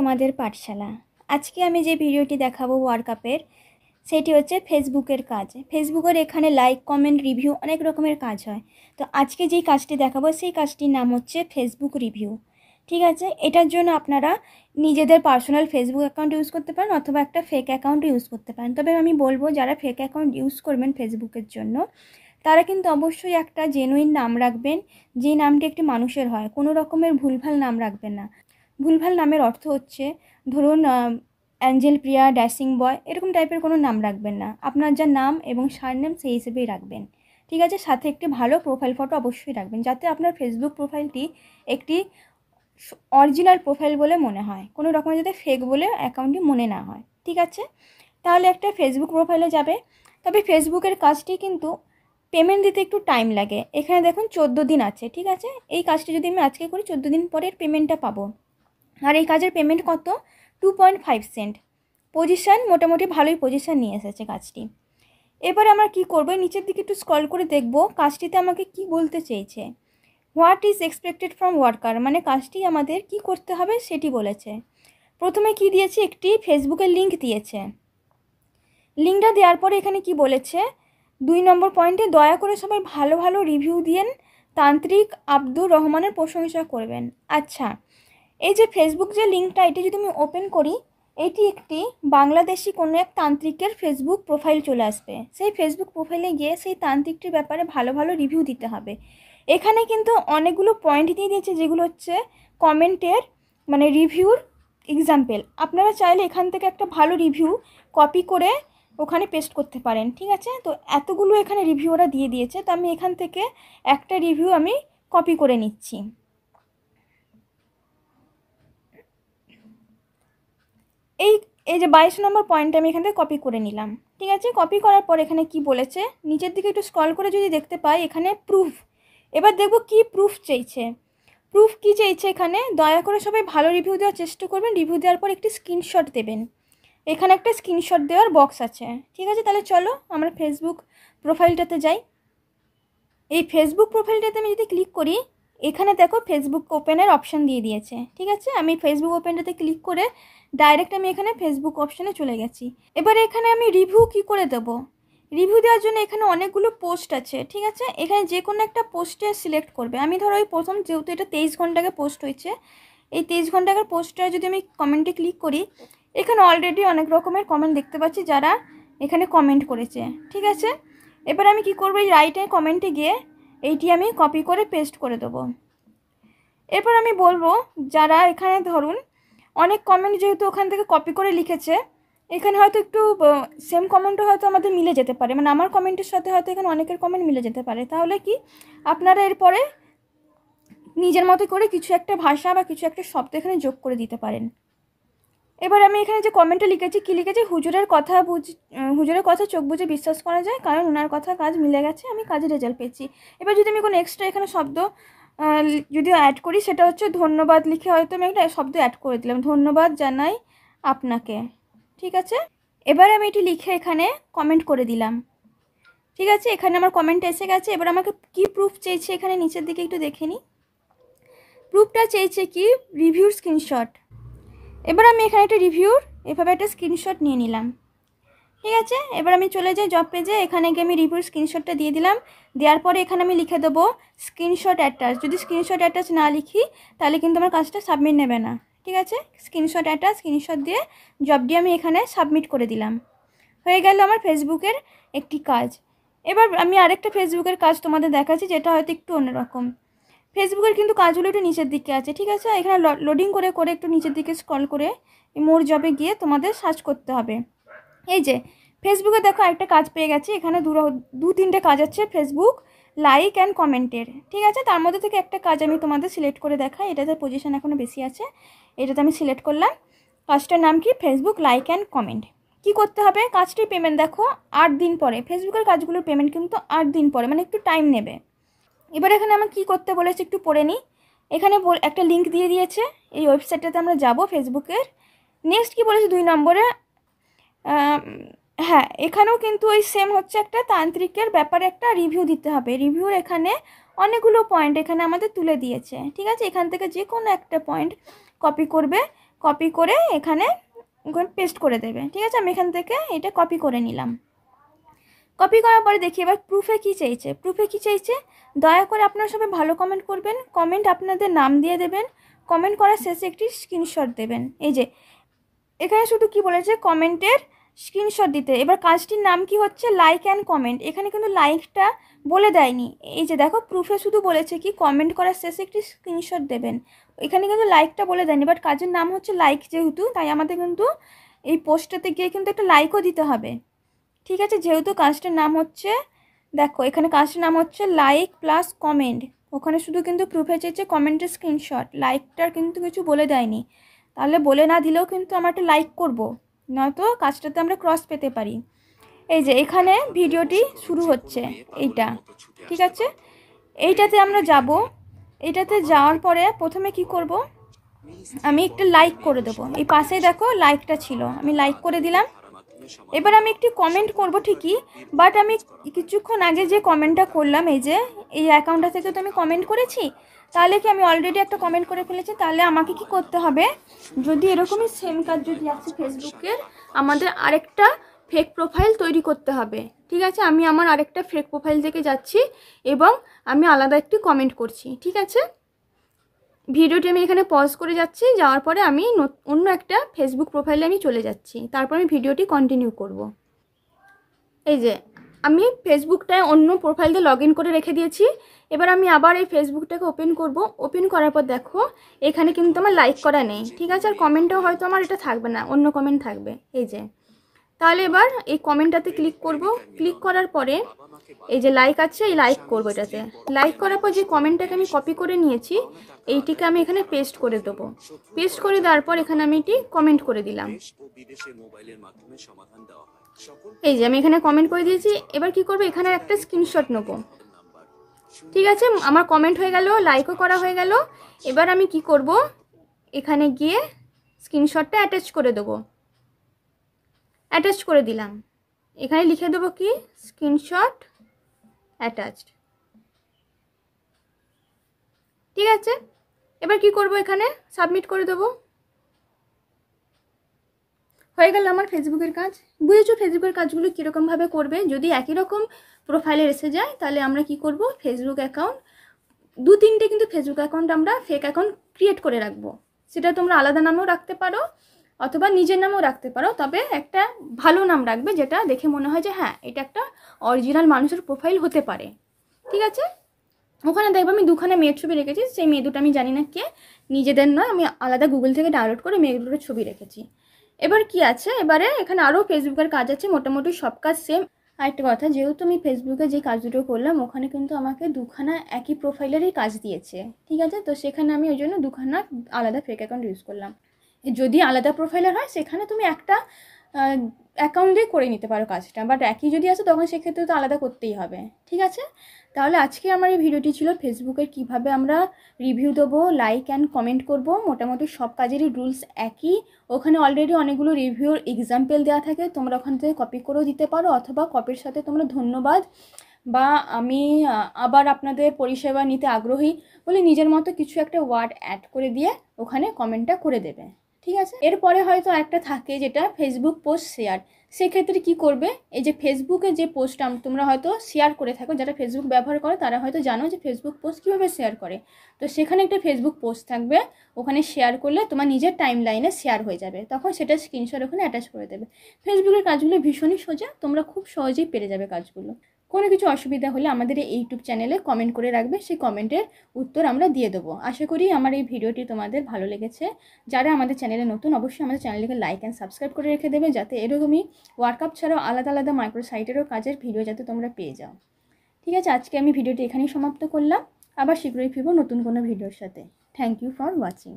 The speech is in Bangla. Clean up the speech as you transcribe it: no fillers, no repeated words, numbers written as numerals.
তোমাদের পাঠশালা। আজকে আমি যে ভিডিওটি দেখাবো ওয়ার্কআপের, সেটি হচ্ছে ফেসবুকের কাজ। ফেসবুকের এখানে লাইক, কমেন্ট, রিভিউ অনেক রকমের কাজ হয়। তো আজকে যেই কাজটি দেখাবো সেই কাজটির নাম হচ্ছে ফেসবুক রিভিউ। ঠিক আছে, এটার জন্য আপনারা নিজেদের পার্সোনাল ফেসবুক অ্যাকাউন্ট ইউজ করতে পারেন অথবা একটা ফেক অ্যাকাউন্ট ইউজ করতে পারেন। তবে আমি বলবো যারা ফেক অ্যাকাউন্ট ইউজ করবেন ফেসবুকের জন্য, তারা কিন্তু অবশ্যই একটা জেনুইন নাম রাখবেন, যে নামটি একটি মানুষের হয়। কোনো রকমের ভুলভাল নাম রাখবেন না। ভুলভাল নামের অর্থ হচ্ছে, ধরুন অ্যাঞ্জেল প্রিয়া, ড্যাশিং বয়, এরকম টাইপের কোনো নাম রাখবেন না। আপনার যা নাম এবং সারনেম সেই হিসেবেই রাখবেন। ঠিক আছে, সাথে একটি ভালো প্রোফাইল ফটো অবশ্যই রাখবেন, যাতে আপনার ফেসবুক প্রোফাইলটি একটি অরিজিনাল প্রোফাইল বলে মনে হয়, কোনো রকমের যাতে ফেক বলে অ্যাকাউন্টটি মনে না হয়। ঠিক আছে, তাহলে একটা ফেসবুক প্রোফাইলে যাবে। তবে ফেসবুকের কাজটি কিন্তু পেমেন্ট দিতে একটু টাইম লাগে। এখানে দেখুন 14 দিন আছে। ঠিক আছে, এই কাজটি যদি আমি আজকে করি 14 দিন পরের পেমেন্টটা পাবো। আর এই কাজের পেমেন্ট কত? 2.5 সেন্ট। পজিশান মোটামুটি ভালোই পজিশান নিয়ে এসেছে কাজটি। এবার আমরা কি করব, নিচের দিকে একটু স্ক্রল করে দেখব কাজটিতে আমাকে কি বলতে চেয়েছে। What is expected from worker, মানে কাজটি আমাদের কি করতে হবে সেটি বলেছে। প্রথমে কি দিয়েছে, একটি ফেসবুকের লিঙ্ক দিয়েছে। লিঙ্কটা দেওয়ার পরে এখানে কি বলেছে, 2 নম্বর পয়েন্টে দয়া করে সবাই ভালো ভালো রিভিউ দিয়েন, তান্ত্রিক আব্দুর রহমানের প্রশংসা করবেন। আচ্ছা, এই যে ফেসবুক যে লিঙ্কটা, এটি যদি আমি ওপেন করি, এটি একটি বাংলাদেশি কোনো এক তান্ত্রিকের ফেসবুক প্রোফাইল চলে আসবে। সেই ফেসবুক প্রোফাইলে গিয়ে সেই তান্ত্রিকটির ব্যাপারে ভালো ভালো রিভিউ দিতে হবে। এখানে কিন্তু অনেকগুলো পয়েন্ট দিয়ে দিয়েছে, যেগুলো হচ্ছে কমেন্টের মানে রিভিউর এক্সাম্পল। আপনারা চাইলে এখান থেকে একটা ভালো রিভিউ কপি করে ওখানে পেস্ট করতে পারেন। ঠিক আছে, তো এতগুলো এখানে রিভিউ ওরা দিয়ে দিয়েছে, তো আমি এখান থেকে একটা রিভিউ আমি কপি করে নিচ্ছি। এই যে 22 নম্বর পয়েন্ট আমি এখান থেকে কপি করে নিলাম। ঠিক আছে, কপি করার পর এখানে কি বলেছে, নিচের দিকে একটু স্ক্রল করে যদি দেখতে পাই এখানে প্রুফ। এবার দেখব কি প্রুফ চেয়েছে। প্রুফ কি চেয়েছে, এখানে দয়া করে সবাই ভালো রিভিউ দেওয়ার চেষ্টা করবেন, রিভিউ দেওয়ার পর একটি স্ক্রিনশট দেবেন। এখানে একটা স্ক্রিনশট দেওয়ার বক্স আছে। ঠিক আছে, তাহলে চলো আমরা ফেসবুক প্রোফাইলটাতে যাই। এই ফেসবুক প্রোফাইলটাতে আমি যদি ক্লিক করি, এখানে দেখো ফেসবুক ওপেনের অপশান দিয়ে দিয়েছে। ঠিক আছে, আমি ফেসবুক ওপেনটাতে ক্লিক করে ডাইরেক্ট আমি এখানে ফেসবুক অপশানে চলে গেছি। এবারে এখানে আমি রিভিউ কি করে দেব। রিভিউ দেওয়ার জন্য এখানে অনেকগুলো পোস্ট আছে। ঠিক আছে, এখানে যে কোনো একটা পোস্টে সিলেক্ট করবে। আমি ধরো ওই প্রথম, যেহেতু এটা 23 ঘন্টা আগে পোস্ট হয়েছে, এই 23 ঘন্টা আগের পোস্টটা যদি আমি কমেন্টে ক্লিক করি, এখানে অলরেডি অনেক রকমের কমেন্ট দেখতে পাচ্ছি যারা এখানে কমেন্ট করেছে। ঠিক আছে, এবার আমি কি করব, এই রাইটে কমেন্টে গিয়ে এইটি আমি কপি করে পেস্ট করে দেবো। এরপর আমি বলবো যারা এখানে ধরুন অনেক কমেন্ট যেহেতু ওখান থেকে কপি করে লিখেছে, এখানে হয়তো একটু সেম কমেন্টও হয়তো আমাদের মিলে যেতে পারে, মানে আমার কমেন্টের সাথে হয়তো এখানে অনেকের কমেন্ট মিলে যেতে পারে। তাহলে কি আপনারা এরপরে নিজের মতো করে কিছু একটা ভাষা বা কিছু একটা শব্দ এখানে যোগ করে দিতে পারেন। এবার আমি এখানে যে কমেন্টে লিখেছি, কি লিখেছি, হুজুরের কথা চোখ বুঝে বিশ্বাস করা যায়, কারণ ওনার কথা কাজ মিলে গেছে, আমি কাজে রেজাল্ট পেয়েছি। এবার যদি আমি কোনো এক্সট্রা এখানে শব্দ যদি অ্যাড করি, সেটা হচ্ছে ধন্যবাদ লিখে হয়তো আমি একটা শব্দ অ্যাড করে দিলাম, ধন্যবাদ জানাই আপনাকে। ঠিক আছে, এবার আমি এটি লিখে এখানে কমেন্ট করে দিলাম। ঠিক আছে, এখানে আমার কমেন্ট এসে গেছে। এবার আমাকে কি প্রুফ চেয়েছে, এখানে নিচের দিকে একটু দেখে নিই। প্রুফটা চেয়েছে কি, রিভিউর স্ক্রিনশট। এবার আমি এখানে একটা রিভিউর এভাবে একটা স্ক্রিনশট নিয়ে নিলাম। ঠিক আছে, এবার আমি চলে যাই জব পেজে, এখানে গিয়ে আমি রিভিউর স্ক্রিনশটটা দিয়ে দিলাম। দেওয়ার পরে এখানে আমি লিখে দেবো স্ক্রিনশট অ্যাটাচ। যদি স্ক্রিনশট অ্যাটাচ না লিখি তাহলে কিন্তু আমার কাজটা সাবমিট নেবে না। ঠিক আছে, স্ক্রিনশট অ্যাটাচ, স্ক্রিনশট দিয়ে জবটি আমি এখানে সাবমিট করে দিলাম। হয়ে গেল আমার ফেসবুকের একটি কাজ। এবার আমি আরেকটা ফেসবুকের কাজ তোমাদের দেখাচ্ছি, যেটা হয়তো একটু অন্যরকম। ফেসবুকের কিন্তু কাজগুলো একটু নিচের দিকে আছে। ঠিক আছে, এখানে লোডিং করে করে একটু নিচের দিকে স্ক্রল করে মোর জবে গিয়ে তোমাদের সার্চ করতে হবে। এই যে ফেসবুকে দেখো একটা কাজ পেয়ে গেছি, এখানে 2-3টে কাজ আছে ফেসবুক লাইক অ্যান্ড কমেন্টের। ঠিক আছে, তার মধ্যে থেকে একটা কাজ আমি তোমাদের সিলেক্ট করে দেখাই। এটাতে পজিশন এখনও বেশি আছে, এটাতে আমি সিলেক্ট করলাম। কাজটার নাম কি, ফেসবুক লাইক অ্যান্ড কমেন্ট। কি করতে হবে, কাজটির পেমেন্ট দেখো 8 দিন পরে। ফেসবুকের কাজগুলোর পেমেন্ট কিন্তু 8 দিন পরে, মানে একটু টাইম নেবে। এবার এখানে আমার কি করতে বলেছে একটু পড়ে নিই। এখানে একটা লিঙ্ক দিয়ে দিয়েছে, এই ওয়েবসাইটটাতে আমরা যাব ফেসবুকের। নেক্সট কি বলেছে 2 নম্বরে, হ্যাঁ এখানেও কিন্তু ওই সেম হচ্ছে, একটা তান্ত্রিকের ব্যাপারে একটা রিভিউ দিতে হবে। রিভিউর এখানে অনেকগুলো পয়েন্ট এখানে আমাদের তুলে দিয়েছে। ঠিক আছে, এখান থেকে যে কোনো একটা পয়েন্ট কপি করবে, কপি করে এখানে পেস্ট করে দেবে। ঠিক আছে, আমি এখান থেকে এটা কপি করে নিলাম। কপি করার পরে দেখি এবার প্রুফে কী চাইছে। দয়া করে আপনারা সবাই ভালো কমেন্ট করবেন, কমেন্ট আপনাদের নাম দিয়ে দেবেন, কমেন্ট করার শেষে একটি স্ক্রিনশট দেবেন। এই যে এখানে শুধু কি বলেছে, কমেন্টের স্ক্রিনশট দিতে। এবার কাজটির নাম কি হচ্ছে, লাইক অ্যান্ড কমেন্ট। এখানে কিন্তু লাইকটা বলে দেয়নি। এই যে দেখো প্রুফে শুধু বলেছে কি কমেন্ট করার শেষে একটি স্ক্রিনশট দেবেন, এখানে কিন্তু লাইকটা বলে দেয়নি। বাট কাজের নাম হচ্ছে লাইক যেহেতু, তাই আমাদের কিন্তু এই পোস্টটাতে গিয়ে কিন্তু একটা লাইকও দিতে হবে। ঠিক আছে, যেহেতু কাজটার নাম হচ্ছে, দেখো এখানে কাজটার নাম হচ্ছে লাইক প্লাস কমেন্ট, ওখানে শুধু কিন্তু প্রুফে চেয়েছে কমেন্টের স্ক্রিনশট, লাইকটার কিন্তু কিছু বলে দেয়নি। তাহলে বলে না দিলেও কিন্তু আমরা একটা লাইক করবো, নয়তো কাজটাতে আমরা ক্রস পেতে পারি। এই যে এখানে ভিডিওটি শুরু হচ্ছে এইটা। ঠিক আছে, এইটাতে আমরা যাব। এইটাতে যাওয়ার পরে প্রথমে কি করব, আমি একটা লাইক করে দেবো। এই পাশে দেখো লাইকটা ছিল, আমি লাইক করে দিলাম। এবার আমি একটি কমেন্ট করব ঠিকই, বাট আমি কিছুক্ষণ আগে যে কমেন্টটা করলাম, এই যে এই অ্যাকাউন্টটা থেকে তো আমি কমেন্ট করেছি, তাহলে কি আমি অলরেডি একটা কমেন্ট করে ফেলেছি। তাহলে আমাকে কি করতে হবে, যদি এরকমই সেম কাজ যদি আছে ফেসবুকের, আমাদের আরেকটা ফেক প্রোফাইল তৈরি করতে হবে। ঠিক আছে, আমি আমার আরেকটা ফেক প্রোফাইল থেকে যাচ্ছি এবং আমি আলাদা একটি কমেন্ট করছি। ঠিক আছে, ভিডিওটি আমি এখানে পজ করে যাচ্ছি, যাওয়ার পরে আমি অন্য একটা ফেসবুক প্রোফাইলে আমি চলে যাচ্ছি, তারপর আমি ভিডিওটি কন্টিনিউ করব। এই যে আমি ফেসবুকটায় অন্য প্রোফাইল দিয়ে লগ ইন করে রেখে দিয়েছি। এবার আমি আবার এই ফেসবুকটাকে ওপেন করব। ওপেন করার পর দেখো এখানে কিন্তু আমার লাইক করা নেই। ঠিক আছে, আর কমেন্টও হয়তো আমার এটা থাকবে না, অন্য কমেন্ট থাকবে। এই যে তাহলে এবার এই কমেন্টটাতে ক্লিক করব। ক্লিক করার পরে এই যে লাইক আছে, এই লাইক করবো এটাতে। লাইক করার পর যে কমেন্টটাকে আমি কপি করে নিয়েছি, এইটিকে আমি এখানে পেস্ট করে দেবো। পেস্ট করে দেওয়ার পর এখানে আমি এটি কমেন্ট করে দিলাম। এই যে আমি এখানে কমেন্ট করে দিয়েছি। এবার কি করবো, এখানে একটা স্ক্রিনশট নেব। ঠিক আছে, আমার কমেন্ট হয়ে গেল, লাইকও করা হয়ে গেল। এবার আমি কি করব, এখানে গিয়ে স্ক্রিনশটটা অ্যাটাচ করে দেবো। অ্যাটাচ করে দিলাম। এখানে লিখে দেবো কি, স্ক্রিনশট অ্যাটাচড। ঠিক আছে, এবার কি করব, এখানে সাবমিট করে দেবো। হয়ে গেল আমার ফেসবুকের কাজ। বুঝেছো ফেসবুকের কাজগুলো কীরকমভাবে করবে। যদি একই রকম প্রোফাইলে এসে যায়, তাহলে আমরা কি করব, ফেসবুক অ্যাকাউন্ট 2-3টে কিন্তু ফেসবুক অ্যাকাউন্ট আমরা ফেক অ্যাকাউন্ট ক্রিয়েট করে রাখবো। সেটা তোমরা আলাদা নামেও রাখতে পারো অথবা নিজের নামেও রাখতে পারো, তবে একটা ভালো নাম রাখবে, যেটা দেখে মনে হয় যে হ্যাঁ এটা একটা অরিজিনাল মানুষের প্রোফাইল হতে পারে। ঠিক আছে, ওখানে দেখবো আমি দুখানা মেয়ের ছবি রেখেছি। সেই মেয়ে দুটো আমি জানি না কে, নিজেদের নয়, আমি আলাদা গুগল থেকে ডাউনলোড করে মেয়ে দুটোর ছবি রেখেছি। এবার কি আছে, এবারে এখানে আরও ফেসবুকের কাজ আছে, মোটামুটি সব কাজ সেম। আরেকটা কথা, যেহেতু আমি ফেসবুকে যে কাজ দুটো করলাম, ওখানে কিন্তু আমাকে দুখানা একই প্রোফাইলেরই কাজ দিয়েছে। ঠিক আছে, তো সেখানে আমি ওই জন্য দুখানা আলাদা ফেক অ্যাকাউন্ট ইউজ করলাম। যদি আলাদা প্রোফাইলের হয়, সেখানে তুমি একটা অ্যাকাউন্ট দিয়ে করে নিতে পারো কাজটা, বাট একই যদি আসে তখন সেক্ষেত্রে তো আলাদা করতেই হবে। ঠিক আছে, তাহলে আজকে আমার এই ভিডিওটি ছিল ফেসবুকের কিভাবে আমরা রিভিউ দেবো, লাইক অ্যান্ড কমেন্ট করব। মোটামুটি সব কাজেরই রুলস একই। ওখানে অলরেডি অনেকগুলো রিভিউর এক্সাম্পল দেওয়া থাকে, তোমরা ওখান থেকে কপি করেও দিতে পারো, অথবা কপির সাথে তোমরা ধন্যবাদ বা আমি আবার আপনাদের পরিষেবা নিতে আগ্রহী বলে নিজের মতো কিছু একটা ওয়ার্ড অ্যাড করে দিয়ে ওখানে কমেন্টটা করে দেবে। ঠিক আছে, এরপরে হয়তো একটা থাকে যেটা ফেসবুক পোস্ট শেয়ার। সেক্ষেত্রে কি করবে, এই যে ফেসবুকে যে পোস্টটা তোমরা হয়তো শেয়ার করে থাকো, যারা ফেসবুক ব্যবহার করে তারা হয়তো জানো যে ফেসবুক পোস্ট কীভাবে শেয়ার করে। তো সেখানে একটা ফেসবুক পোস্ট থাকবে, ওখানে শেয়ার করলে তোমার নিজের টাইম লাইনে শেয়ার হয়ে যাবে, তখন সেটা স্ক্রিনশট ওখানে অ্যাটাচ করে দেবে। ফেসবুকের কাজগুলো ভীষণই সোজা, তোমরা খুব সহজেই পেরে যাবে কাজগুলো। কোনো কিছু অসুবিধা হলে আমাদের এই ইউটিউব চ্যানেলে কমেন্ট করে রাখবে, সেই কমেন্টের উত্তর আমরা দিয়ে দেবো। আশা করি আমার এই ভিডিওটি তোমাদের ভালো লেগেছে। যারা আমাদের চ্যানেলে নতুন, অবশ্যই আমাদের চ্যানেলকে লাইক অ্যান্ড সাবস্ক্রাইব করে রেখে দেবে, যাতে এরকমই ওয়ার্কআপ ছাড়াও আলাদা আলাদা মাইক্রো সাইটেরও কাজের ভিডিও যাতে তোমরা পেয়ে যাও। ঠিক আছে, আজকে আমি ভিডিওটি এখানেই সমাপ্ত করলাম। আবার শীঘ্রই ফিরবো নতুন কোনো ভিডিওর সাথে। Thank you for watching.